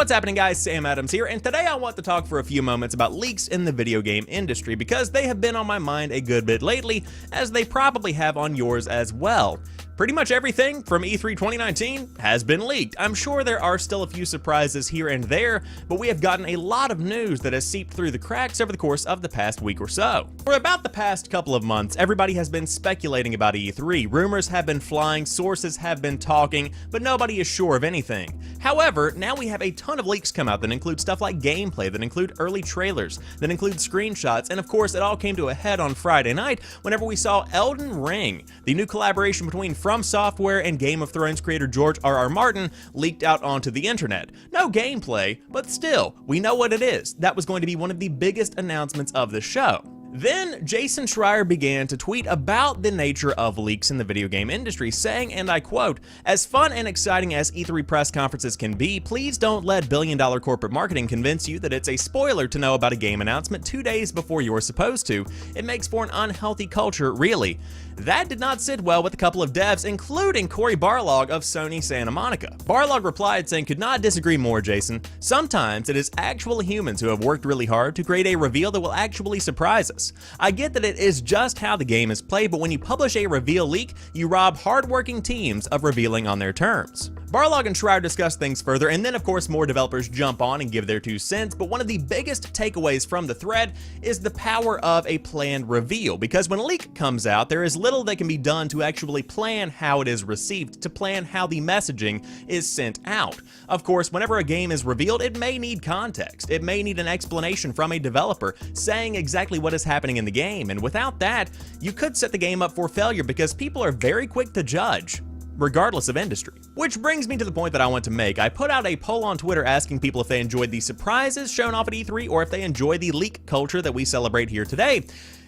What's happening, guys? Sam Adams here, and today I want to talk for a few moments about leaks in the video game industry because they have been on my mind a good bit lately, as they probably have on yours as well. Pretty much everything from E3 2019 has been leaked. I'm sure there are still a few surprises here and there, but we have gotten a lot of news that has seeped through the cracks over the course of the past week or so. For about the past couple of months, everybody has been speculating about E3. Rumors have been flying, sources have been talking, but nobody is sure of anything. However, now we have a ton of leaks come out that include stuff like gameplay, that include early trailers, that include screenshots, and of course it all came to a head on Friday night whenever we saw Elden Ring, the new collaboration between FromSoftware and Game of Thrones creator George R.R. Martin, leaked out onto the internet. No gameplay, but still, we know what it is. That was going to be one of the biggest announcements of the show. Then, Jason Schreyer began to tweet about the nature of leaks in the video game industry, saying, and I quote, "As fun and exciting as E3 press conferences can be, please don't let billion-dollar corporate marketing convince you that it's a spoiler to know about a game announcement 2 days before you're supposed to. It makes for an unhealthy culture, really." That did not sit well with a couple of devs, including Cory Barlog of Sony Santa Monica. Barlog replied saying, "Could not disagree more, Jason. Sometimes it is actual humans who have worked really hard to create a reveal that will actually surprise us. I get that it is just how the game is played, but when you publish a reveal leak, you rob hardworking teams of revealing on their terms." Barlog and Schreyer discuss things further, and then of course more developers jump on and give their 2 cents, but one of the biggest takeaways from the thread is the power of a planned reveal, because when a leak comes out, there is little that can be done to actually plan how it is received, to plan how the messaging is sent out. Of course, whenever a game is revealed, it may need context. It may need an explanation from a developer saying exactly what is happening in the game, and without that, you could set the game up for failure because people are very quick to judge, regardless of industry. Which brings me to the point that I want to make. I put out a poll on Twitter asking people if they enjoyed the surprises shown off at E3 or if they enjoy the leak culture that we celebrate here today.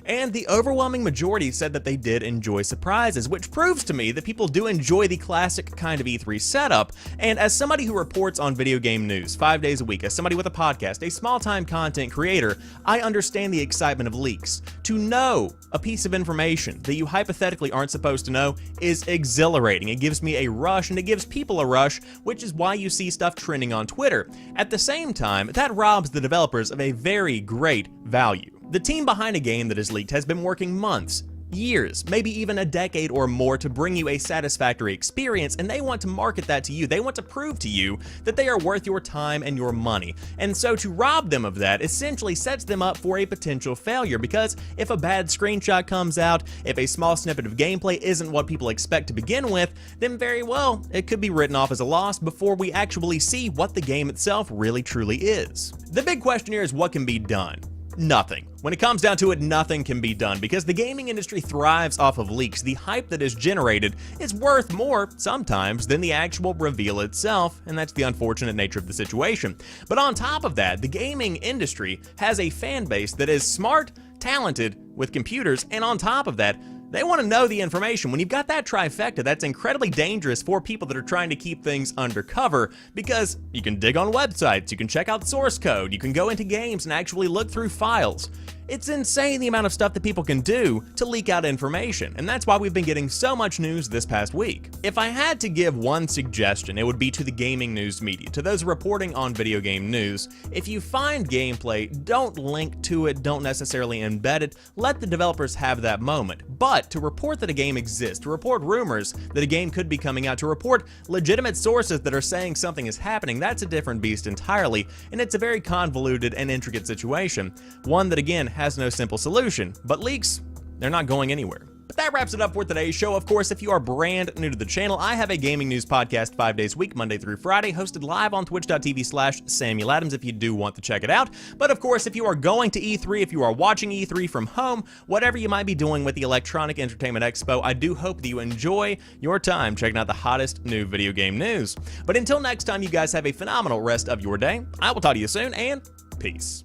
And the overwhelming majority said that they did enjoy surprises, which proves to me that people do enjoy the classic kind of E3 setup. And as somebody who reports on video game news 5 days a week, as somebody with a podcast, a small-time content creator, I understand the excitement of leaks. To know a piece of information that you hypothetically aren't supposed to know is exhilarating. It gives me a rush, and it gives people a rush, which is why you see stuff trending on Twitter. At the same time, that robs the developers of a very great value. The team behind a game that is leaked has been working months, years, maybe even a decade or more to bring you a satisfactory experience, and they want to market that to you. They want to prove to you that they are worth your time and your money. And so to rob them of that essentially sets them up for a potential failure, because if a bad screenshot comes out, if a small snippet of gameplay isn't what people expect to begin with, then very well, it could be written off as a loss before we actually see what the game itself really truly is. The big question here is what can be done? Nothing. When it comes down to it, nothing can be done because the gaming industry thrives off of leaks. The hype that is generated is worth more, sometimes, than the actual reveal itself, and that's the unfortunate nature of the situation. But on top of that, the gaming industry has a fan base that is smart, talented, with computers, and on top of that, they want to know the information. When you've got that trifecta, that's incredibly dangerous for people that are trying to keep things undercover, because you can dig on websites, you can check out source code, you can go into games and actually look through files. It's insane the amount of stuff that people can do to leak out information, and that's why we've been getting so much news this past week. If I had to give one suggestion, it would be to the gaming news media, to those reporting on video game news. If you find gameplay, don't link to it, don't necessarily embed it, let the developers have that moment. But to report that a game exists, to report rumors that a game could be coming out, to report legitimate sources that are saying something is happening, that's a different beast entirely, and it's a very convoluted and intricate situation. One that, again, has no simple solution, but leaks, they're not going anywhere. But that wraps it up for today's show. Of course, if you are brand new to the channel, I have a gaming news podcast 5 days a week, Monday through Friday, hosted live on twitch.tv/SamuelAdams if you do want to check it out. But of course, if you are going to E3, if you are watching E3 from home, whatever you might be doing with the Electronic Entertainment Expo, I do hope that you enjoy your time checking out the hottest new video game news. But until next time, you guys have a phenomenal rest of your day. I will talk to you soon, and peace.